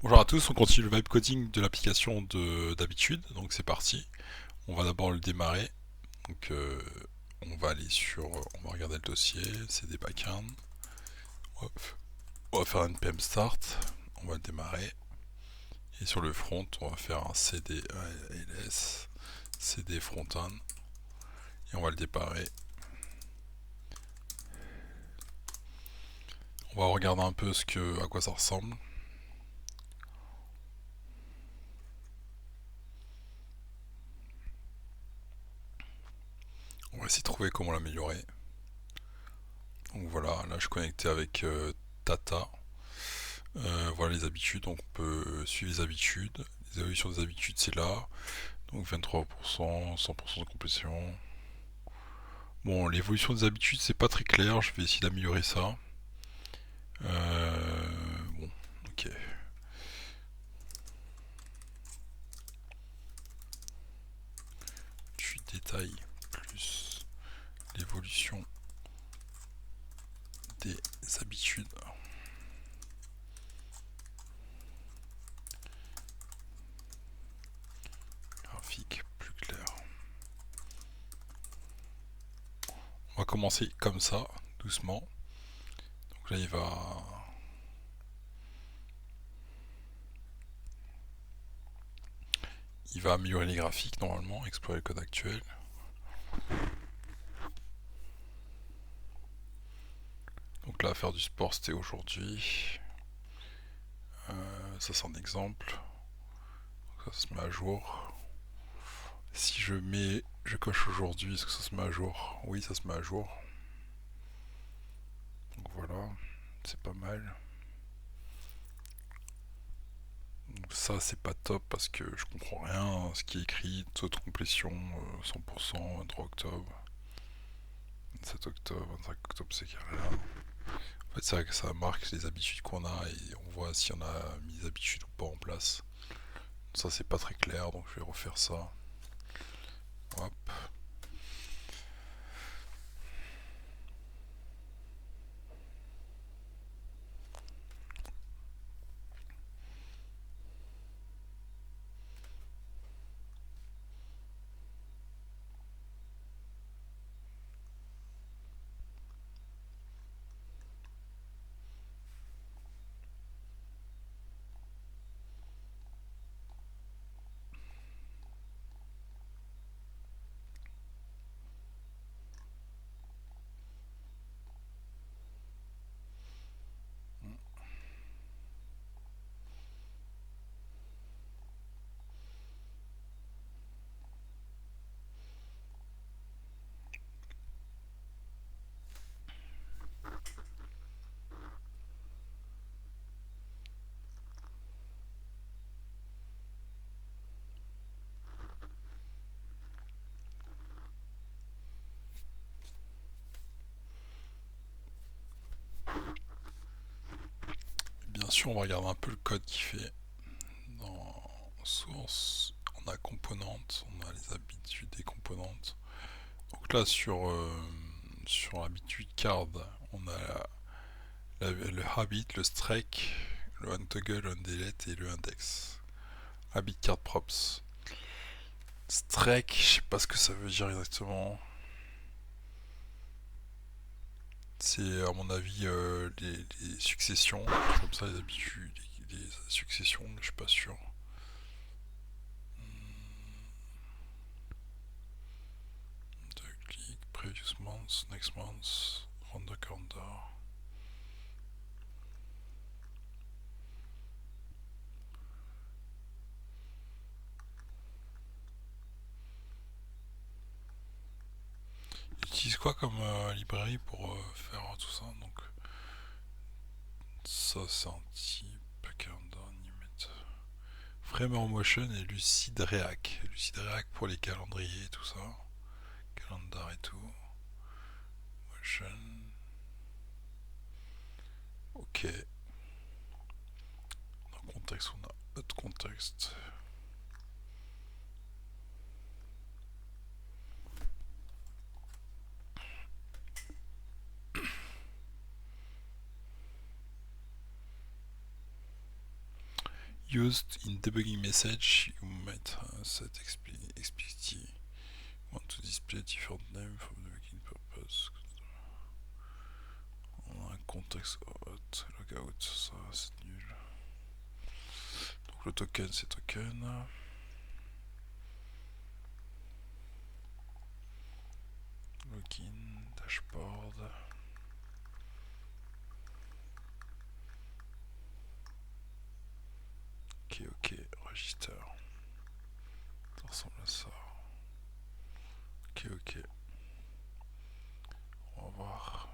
Bonjour à tous, on continue le vibe coding de l'application d'habitude, donc c'est parti. On va d'abord le démarrer. Donc on va aller on va regarder le dossier, CD backend. Hop. On va faire un npm start, on va le démarrer. Et sur le front, on va faire un CD ls, CD frontend, et on va le démarrer. On va regarder un peu à quoi ça ressemble. On va essayer de trouver comment l'améliorer. Donc voilà, là je suis connecté avec Tata. Voilà les habitudes, donc on peut suivre les habitudes. Les évolutions des habitudes, c'est là. Donc 23%, 100% de complétion. Bon, l'évolution des habitudes, c'est pas très clair. Je vais essayer d'améliorer ça. Bon, ok. Tu détailles plus l'évolution des habitudes. Graphique plus clair. On va commencer comme ça, doucement. Donc là, il va améliorer les graphiques normalement, explorer le code actuel. Donc là, faire du sport, c'était aujourd'hui. Ça, c'est un exemple. Ça se met à jour. Si je coche aujourd'hui, est-ce que ça se met à jour? Oui, ça se met à jour. Donc voilà, c'est pas mal. Donc ça, c'est pas top parce que je comprends rien à ce qui est écrit. Taux de complétion 100%, 23 octobre, 27 octobre, 25 octobre, c'est carré là. En fait, c'est vrai que ça marque les habitudes qu'on a et on voit si on a mis les habitudes ou pas en place. Ça, c'est pas très clair, donc je vais refaire ça. Hop. Bien sûr, on va regarder un peu le code qui fait dans source. On a componentes, on a les habitudes des componentes. Donc là, sur habitude card, on a le habit, le strike, le untoggle, le undelete et le index. Habit card props. Strike, je sais pas ce que ça veut dire exactement. C'est à mon avis les successions, comme ça les habitudes, les successions, mais je suis pas sûr. Click, previous month, next month, run the calendar. J'utilise quoi comme librairie pour faire tout ça? Donc ça c'est un type, calendar, animate. Framer Motion et Lucid React. Lucid React pour les calendriers et tout ça. Calendar et tout. Motion. Ok. Dans le contexte, on a autre contexte. Used in debugging message, you might set explicitly want to display different name for debugging purpose. On a un contexte hot, logout, ça c'est nul. Donc le token c'est token. Login, dashboard. Ok, register. Ça ressemble à ça. Ok. On va voir.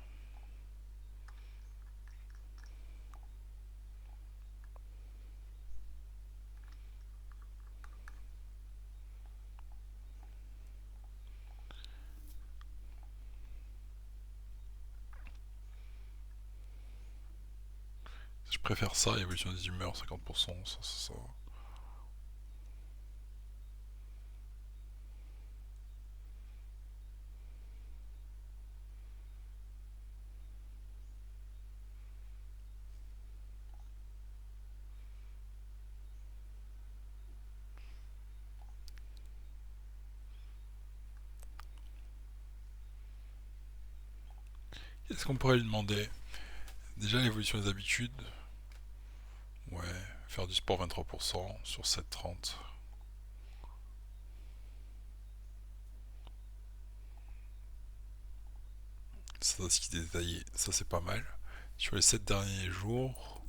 Je préfère ça, évolution des humeurs, 50%, ça. Qu'est-ce qu'on pourrait lui demander? Déjà l'évolution des habitudes. Ouais, faire du sport 23% sur 7,30. Ça, ce qui est détaillé, ça c'est pas mal. Sur les 7 derniers jours,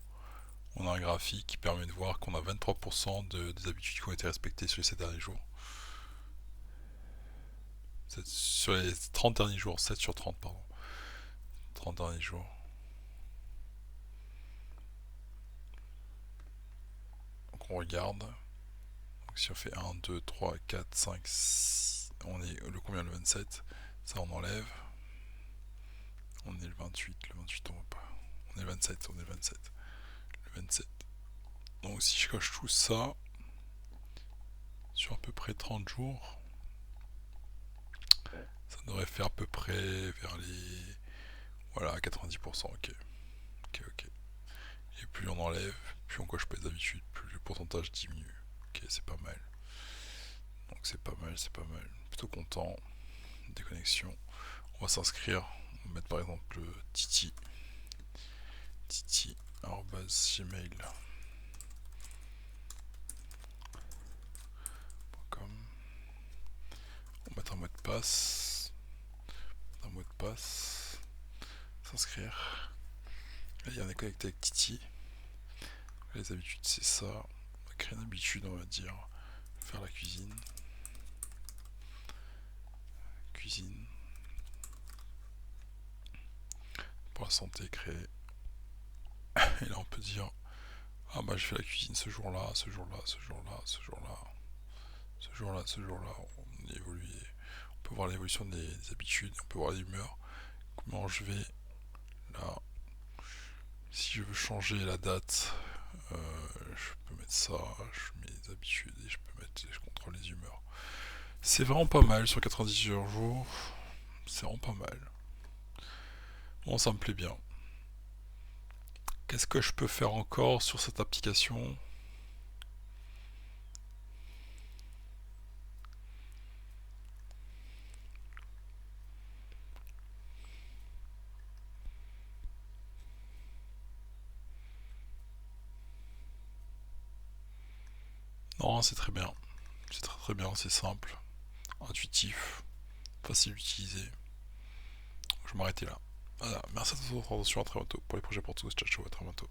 on a un graphique qui permet de voir qu'on a 23% des habitudes qui ont été respectées sur les 7 derniers jours. Sur les 30 derniers jours, 7 sur 30, pardon. 30 derniers jours. Donc on regarde. Donc si on fait 1, 2, 3, 4, 5, 6, on est le combien, le 27? Ça on enlève. On est le 28, le 28 on va pas. On est le 27, Le 27. Donc si je coche tout ça, sur à peu près 30 jours, ça devrait faire à peu près vers les... Voilà, 90%, ok. Et plus on enlève, plus on coche pas les habitudes, plus le pourcentage diminue. Ok, c'est pas mal. Donc c'est pas mal. Plutôt content. Déconnexion. On va s'inscrire. On va mettre par exemple Titi. Titi@gmail.com. On va mettre un mot de passe. S'inscrire. Là, on est connecté avec Titi. Les habitudes, c'est ça. On va créer une habitude, on va dire. Faire la cuisine. Pour la santé, créer. Et là, on peut dire, ah bah je fais la cuisine ce jour-là. On évolue. On peut voir l'évolution des habitudes, on peut voir l'humeur. Comment je vais là. Si je veux changer la date, je peux mettre ça, je mets les habitudes et je contrôle les humeurs. C'est vraiment pas mal sur 90 jours. C'est vraiment pas mal. Bon, ça me plaît bien. Qu'est-ce que je peux faire encore sur cette application? Non, c'est très bien. C'est très bien, c'est simple, intuitif, facile d'utiliser. Je vais m'arrêter là. Voilà, merci à tous pour votre attention, à très bientôt pour les projets pour tous. Ciao, à très bientôt.